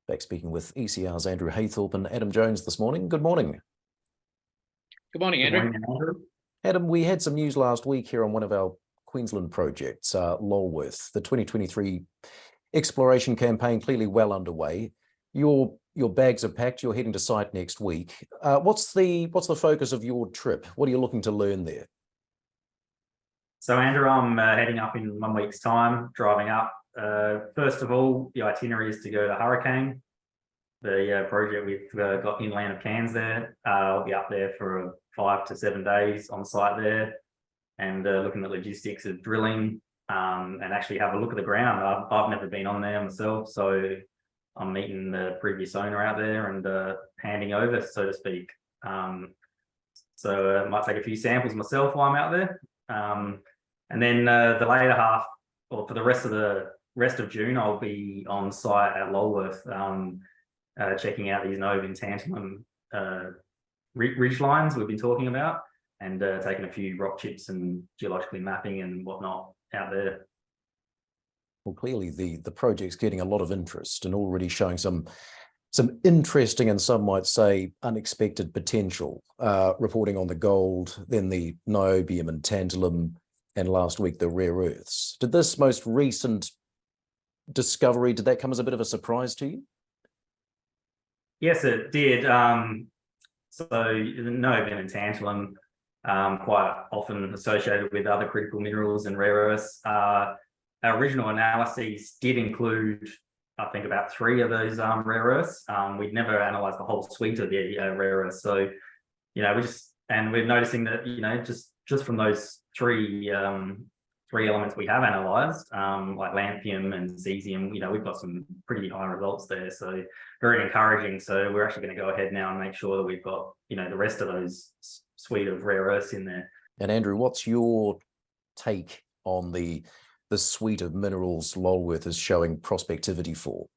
Back speaking with ECR's Andrew Haythorpe and Adam Jones this morning. Good morning. Good morning, Good Andrew. morning, Andrew. Adam, we had some news last week here on one of our Queensland projects, Lulworth. The 2023 exploration campaign clearly well underway. Your bags are packed. You're heading to site next week. What's the focus of your trip? What are you looking to learn there? So, Andrew, I'm heading up in 1 week's time, driving up. First of all, the itinerary is to go to Hurricane, the project we've got inland of Cairns there. I'll be up there for 5 to 7 days on site there and looking at logistics of drilling and actually have a look at the ground. I've never been on there myself, so I'm meeting the previous owner out there and handing over, so to speak. So I might take a few samples myself while I'm out there. And then the later half, or for the rest of June, I'll be on site at Lulworth, checking out these Nova and tantalum ridge lines we've been talking about, and taking a few rock chips and geologically mapping and whatnot out there. Well, clearly the project's getting a lot of interest and already showing some interesting and some might say unexpected potential. Reporting on the gold, then the niobium and tantalum, and last week the rare earths. Did this most recent discovery, did that come as a bit of a surprise to you? Yes, it did. So niobium and tantalum, quite often associated with other critical minerals and rare earths. Our original analyses did include, I think, about 3 of those rare earths. We'd never analysed the whole suite of the rare earths. So, we're noticing that, just from those three elements we have analysed, like lanthanum and cesium, we've got some pretty high results there. So very encouraging. So we're actually going to go ahead now and make sure that we've got, the rest of those suite of rare earths in there. And Andrew, what's your take on the suite of minerals Lulworth is showing prospectivity for?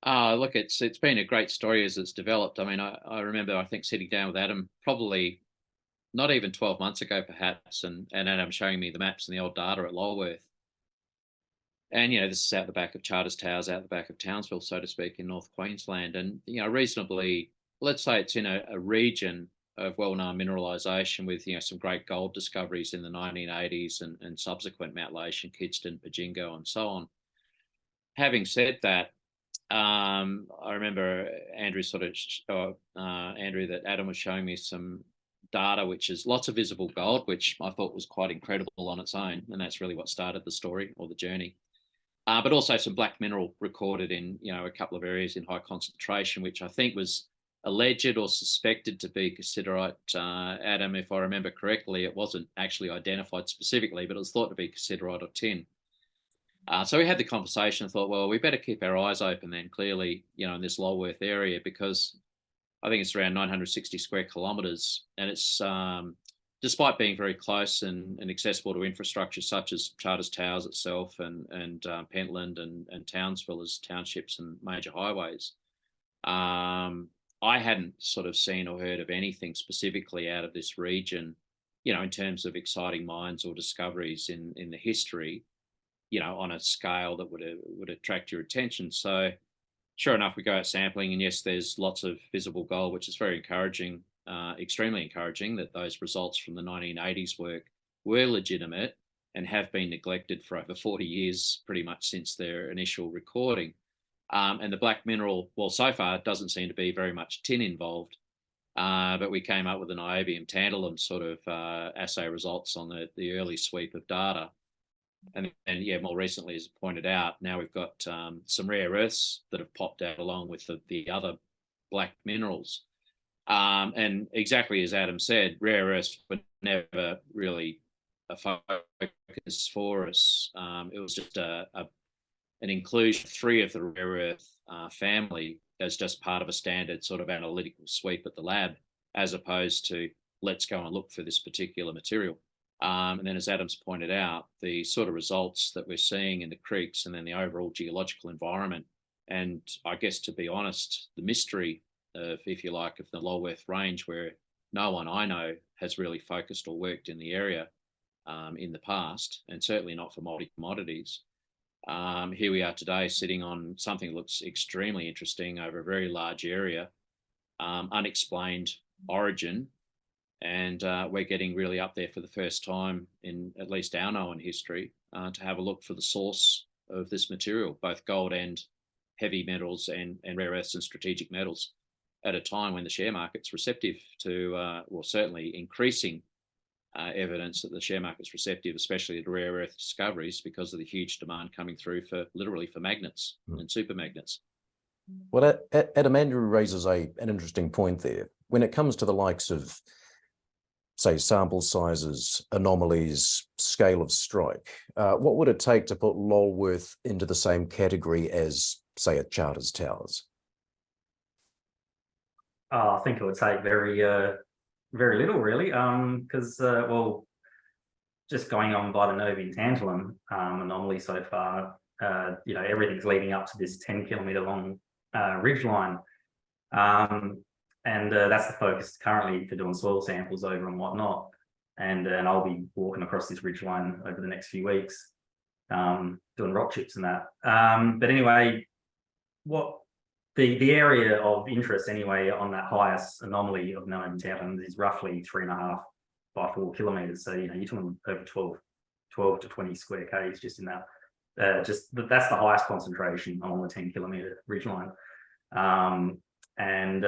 Look, it's been a great story as it's developed. I mean, I remember, I think, sitting down with Adam probably not even 12 months ago, perhaps, and Adam showing me the maps and the old data at Lulworth. And, this is out the back of Charters Towers, out the back of Townsville, so to speak, in North Queensland. And, reasonably, let's say it's in a region of well-known mineralisation with, some great gold discoveries in the 1980s and subsequent Mount Lation, Kidston, Pajingo, and so on. Having said that, I remember Andrew that Adam was showing me some data, which is lots of visible gold, which I thought was quite incredible on its own. And that's really what started the story or the journey. But also some black mineral recorded in, a couple of areas in high concentration, which I think was alleged or suspected to be cassiterite. Adam, if I remember correctly, it wasn't actually identified specifically, but it was thought to be cassiterite or tin. So we had the conversation and thought, well, we better keep our eyes open then, clearly, in this Lulworth area, because I think it's around 960 square kilometres, and it's despite being very close and accessible to infrastructure such as Charters Towers itself and Pentland and Townsville as townships and major highways. I hadn't sort of seen or heard of anything specifically out of this region, in terms of exciting mines or discoveries in the history, on a scale that would attract your attention. So sure enough, we go out sampling, and yes, there's lots of visible gold, which is very encouraging, extremely encouraging that those results from the 1980s work were legitimate and have been neglected for over 40 years, pretty much since their initial recording. And the black mineral, well, so far it doesn't seem to be very much tin involved, but we came up with an niobium tantalum sort of assay results on the early sweep of data. And more recently, as pointed out, now we've got some rare earths that have popped out along with the other black minerals. And exactly as Adam said, rare earths were never really a focus for us. It was just an inclusion of 3 of the rare earth family as just part of a standard sort of analytical sweep at the lab, as opposed to let's go and look for this particular material. And then, as Adam's pointed out, the sort of results that we're seeing in the creeks and then the overall geological environment, and I guess, to be honest, the mystery of, if you like, of the Lulworth range, where no one I know has really focused or worked in the area in the past, and certainly not for multi-commodities. Here we are today sitting on something that looks extremely interesting over a very large area, unexplained origin, and we're getting really up there for the first time in at least our known history to have a look for the source of this material, both gold and heavy metals and rare earths and strategic metals, at a time when the share market's receptive to, well, certainly increasing evidence that the share market's receptive, especially to rare earth discoveries, because of the huge demand coming through for literally for magnets and super magnets. Well, Adam, Andrew raises an interesting point there. When it comes to the likes of, say, sample sizes, anomalies, scale of strike, what would it take to put Lulworth into the same category as, say, a Charters Towers? I think it would take very little, really, because well, just going on by the Novian tantalum anomaly so far, everything's leading up to this 10-kilometre long ridge line, and that's the focus currently for doing soil samples over and whatnot. And I'll be walking across this ridge line over the next few weeks, doing rock chips and that. But anyway, what the area of interest anyway on that highest anomaly of known tantalum is roughly 3.5 by 4 kilometres. So you're talking over 12 to 20 square k's just in that. That's the highest concentration on the 10-kilometre ridgeline, and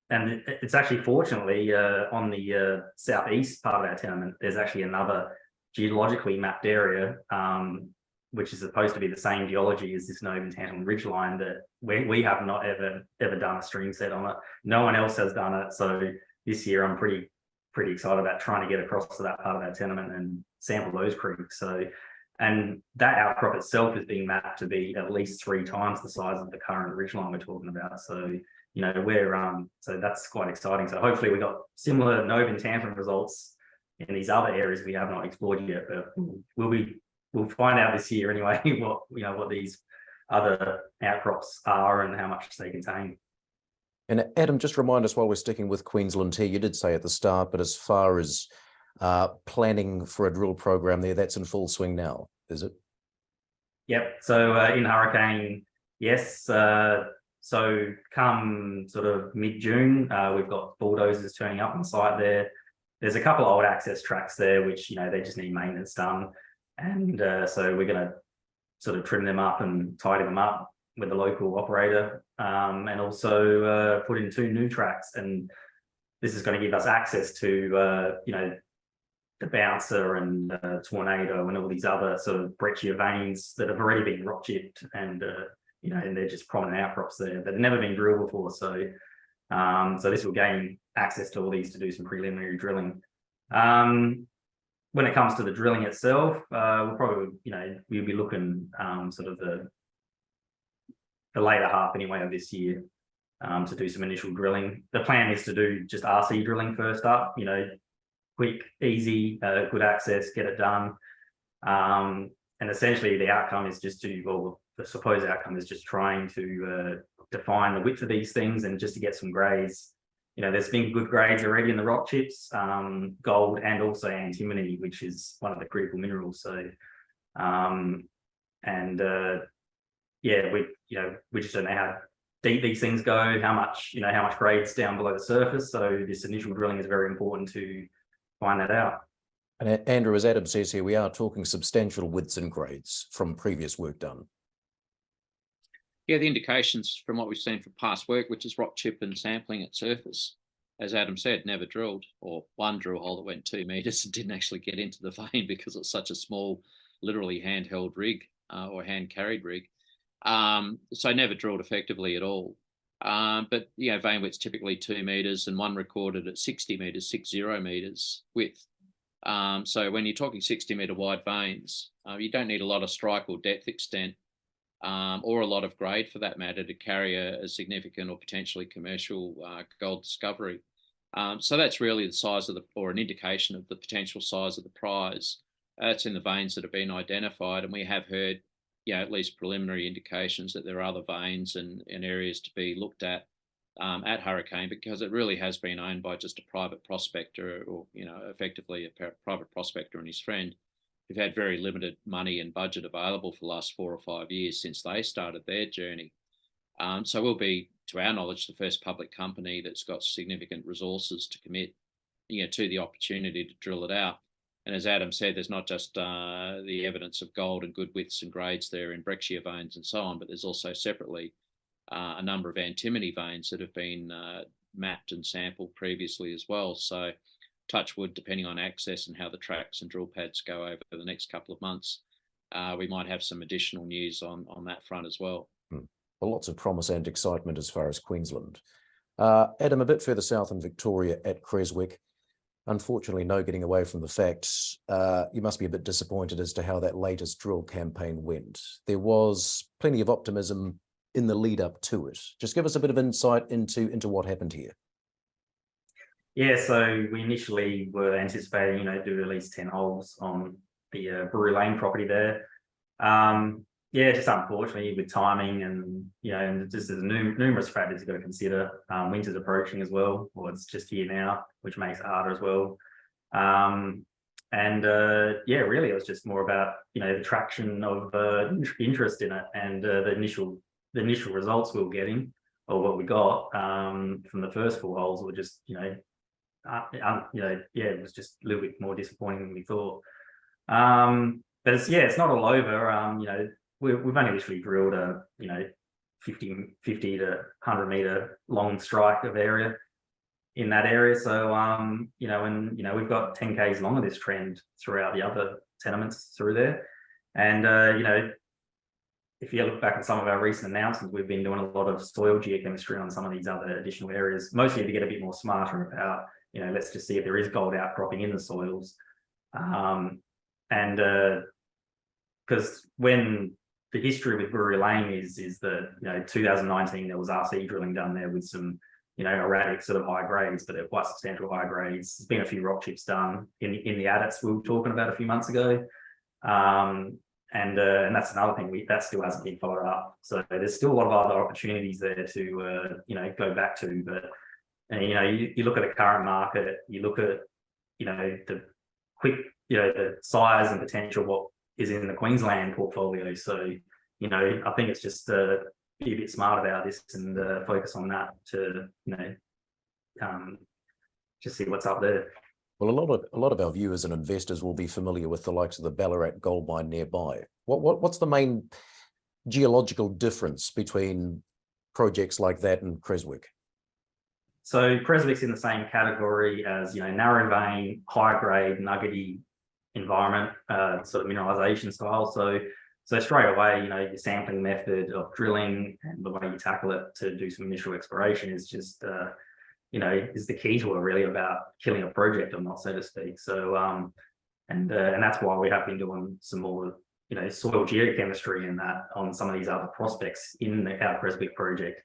it's actually, fortunately, on the southeast part of our tenement, there's actually another geologically mapped area, which is supposed to be the same geology as this Novian tantalum ridgeline, that we have not ever done a string set on it. No one else has done it. So this year I'm pretty excited about trying to get across to that part of our tenement and sample those creeks. So, and that outcrop itself is being mapped to be at least 3 times the size of the current ridgeline we're talking about. So, we're so that's quite exciting. So hopefully we got similar Novian tantalum results in these other areas we have not explored yet, but we'll find out this year anyway what these other outcrops are and how much they contain. And Adam, just remind us, while we're sticking with Queensland here, you did say at the start, but as far as planning for a drill program there, that's in full swing now, is it? Yep. So in Hurricane, yes. So come sort of mid-June, we've got bulldozers turning up on site there. There's a couple of old access tracks there, which, they just need maintenance done. And so we're going to sort of trim them up and tidy them up with the local operator, and also put in 2 new tracks. And this is going to give us access to, the Bouncer and Tornado and all these other sort of breccia veins that have already been rock chipped, and and they're just prominent outcrops there, but they've never been drilled before. So, so this will gain access to all these to do some preliminary drilling. When it comes to the drilling itself, we'll probably, we'll be looking sort of the later half anyway of this year to do some initial drilling. The plan is to do just RC drilling first up, quick, easy, good access, get it done. And essentially the outcome is just the supposed outcome is just trying to define the width of these things and just to get some grades. There's been good grades already in the rock chips, gold and also antimony, which is one of the critical minerals. So, we just don't know how deep these things go, how much grades down below the surface. So this initial drilling is very important to find that out. And Andrew, as Adam says here, we are talking substantial widths and grades from previous work done. Yeah, the indications from what we've seen from past work, which is rock chip and sampling at surface, as Adam said, never drilled, or one drill hole that went 2 meters and didn't actually get into the vein because it's such a small, literally handheld rig or hand carried rig. So never drilled effectively at all. But vein width's typically 2 meters, and one recorded at 60 meters, 60 meters width. So when you're talking 60-meter wide veins, you don't need a lot of strike or depth extent, or a lot of grade for that matter, to carry a significant or potentially commercial gold discovery. So that's really the size of or an indication of the potential size of the prize. It's in the veins that have been identified, and we have heard, at least preliminary indications that there are other veins and areas to be looked at Hurricane, because it really has been owned by just a private prospector, or effectively a private prospector and his friend. who've had very limited money and budget available for the last 4 or 5 years since they started their journey. So we'll be, to our knowledge, the first public company that's got significant resources to commit, to the opportunity to drill it out. And as Adam said, there's not just the evidence of gold and good widths and grades there in breccia veins and so on, but there's also separately a number of antimony veins that have been mapped and sampled previously as well. So touch wood, depending on access and how the tracks and drill pads go over the next couple of months, we might have some additional news on that front as well. Well, lots of promise and excitement as far as Queensland. Adam, a bit further south in Victoria at Creswick, unfortunately, no getting away from the facts. You must be a bit disappointed as to how that latest drill campaign went. There was plenty of optimism in the lead up to it. Just give us a bit of insight into what happened here. Yeah, so we initially were anticipating, do at least 10 holes on the Brewery Lane property there. Yeah, just unfortunately with timing and, and just there's numerous factors you've got to consider. Winter's approaching as well, or it's just here now, which makes it harder as well. Yeah, really, it was just more about, the traction of interest in it and the initial results we were getting, or what we got from the first 4 holes were just, it was just a little bit more disappointing than we thought. But it's not all over. We've only literally drilled a 50 to 100 meter long strike of area in that area. So we've got 10 k's long of this trend throughout the other tenements through there. And if you look back at some of our recent announcements, we've been doing a lot of soil geochemistry on some of these other additional areas, mostly to get a bit more smarter about, let's just see if there is gold outcropping in the soils. Because when the history with Brewery Lane is that 2019 there was RC drilling done there with some erratic sort of high grades, but they're quite substantial high grades. There's been a few rock chips done in the adits we were talking about a few months ago, and that's another thing that still hasn't been followed up. So there's still a lot of other opportunities there to go back to. But you look at the current market, you look at the quick the size and potential of what is in the Queensland portfolio. So, I think it's just be a bit smart about this and focus on that to, just see what's up there. Well, a lot of our viewers and investors will be familiar with the likes of the Ballarat gold mine nearby. What's the main geological difference between projects like that and Creswick? So Creswick's in the same category as, narrow vein, high grade, nuggety environment, sort of mineralization style. So straight away, your sampling method of drilling and the way you tackle it to do some initial exploration is just, is the key to it, really, about killing a project or not, so to speak. So, and that's why we have been doing some more, soil geochemistry and that on some of these other prospects in our Creswick project.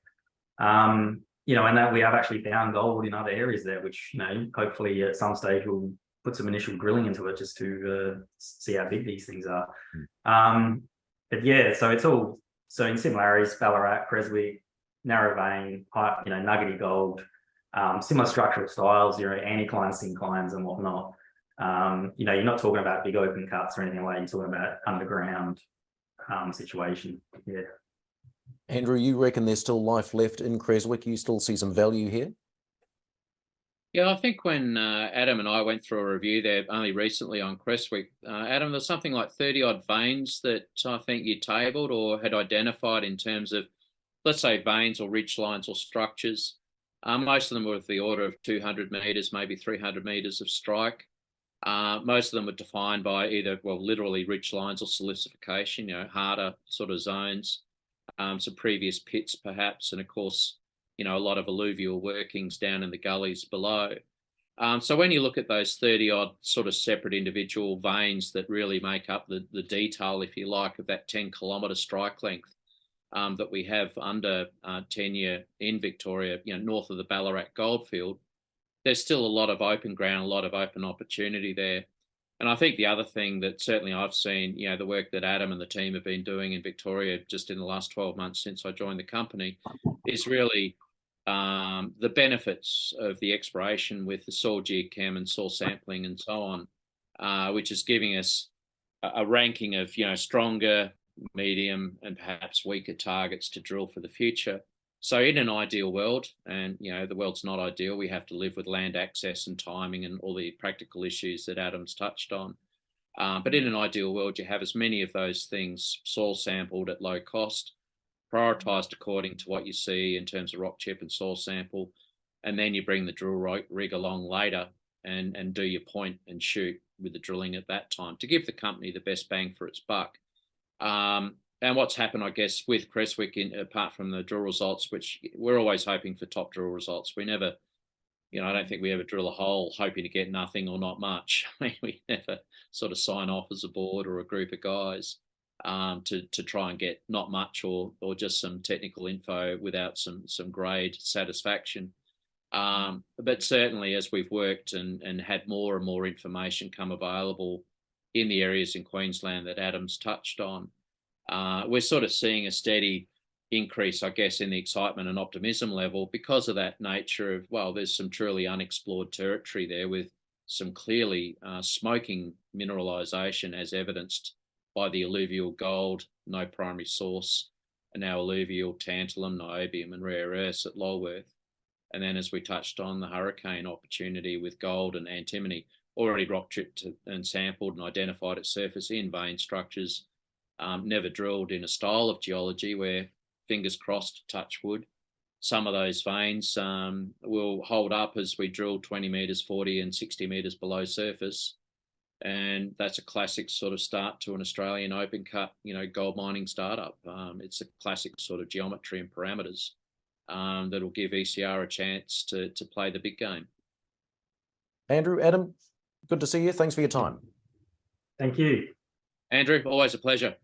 And that we have actually found gold in other areas there, which, hopefully at some stage we'll put some initial drilling into it just to see how big these things are. But yeah, so it's all, so in similarities, Ballarat, Creswick, narrow vein, high, nuggety gold, similar structural styles, anticlines, synclines and whatnot. You're not talking about big open cuts or anything like that. You're talking about underground situation. Yeah. Andrew, you reckon there's still life left in Creswick? You still see some value here? Yeah, I think when Adam and I went through a review there only recently on Creswick, Adam, there's something like 30 odd veins that I think you tabled or had identified in terms of, let's say, veins or ridge lines or structures. Most of them were of the order of 200 metres, maybe 300 metres of strike. Most of them were defined by either, literally ridge lines or silicification, harder sort of zones, some previous pits perhaps, and of course, a lot of alluvial workings down in the gullies below. So when you look at those 30 odd sort of separate individual veins that really make up the detail, if you like, of that 10-kilometre strike length that we have under tenure in Victoria, north of the Ballarat goldfield, there's still a lot of open ground, a lot of open opportunity there. And I think the other thing that certainly I've seen, the work that Adam and the team have been doing in Victoria just in the last 12 months since I joined the company is really the benefits of the exploration with the soil geochem and soil sampling and so on, which is giving us a ranking of, you know, stronger, medium, and perhaps weaker targets to drill for the future. So in an ideal world, and you know, the world's not ideal, we have to live with land access and timing and all the practical issues that Adam's touched on. But in an ideal world, you have as many of those things soil sampled at low cost, prioritised according to what you see in terms of rock chip and soil sample, and then you bring the drill rig along later and do your point and shoot with the drilling at that time to give the company the best bang for its buck. And what's happened, I guess, with Creswick, apart from the drill results, which we're always hoping for top drill results. We never, you know, I don't think we ever drill a hole hoping to get nothing or not much. I mean, we never sort of sign off as a board or a group of guys to try and get not much or just some technical info without some grade satisfaction. But certainly as we've worked and had more and more information come available in the areas in Queensland that Adam's touched on, we're sort of seeing a steady increase, I guess, in the excitement and optimism level because of that nature of, well, there's some truly unexplored territory there with some clearly smoking mineralisation as evidenced by the alluvial gold, no primary source, and now alluvial tantalum, niobium and rare earths at Lulworth. And then as we touched on, the hurricane opportunity with gold and antimony, already rock tripped and sampled and identified at surface in vein structures, never drilled in a style of geology where, fingers crossed, touch wood, some of those veins will hold up as we drill 20 metres, 40 and 60 metres below surface. And that's a classic sort of start to an Australian open cut, you know, gold mining startup. It's a classic sort of geometry and parameters that'll give ECR a chance to play the big game. Andrew, Adam, good to see you. Thanks for your time. Thank you. Andrew, always a pleasure.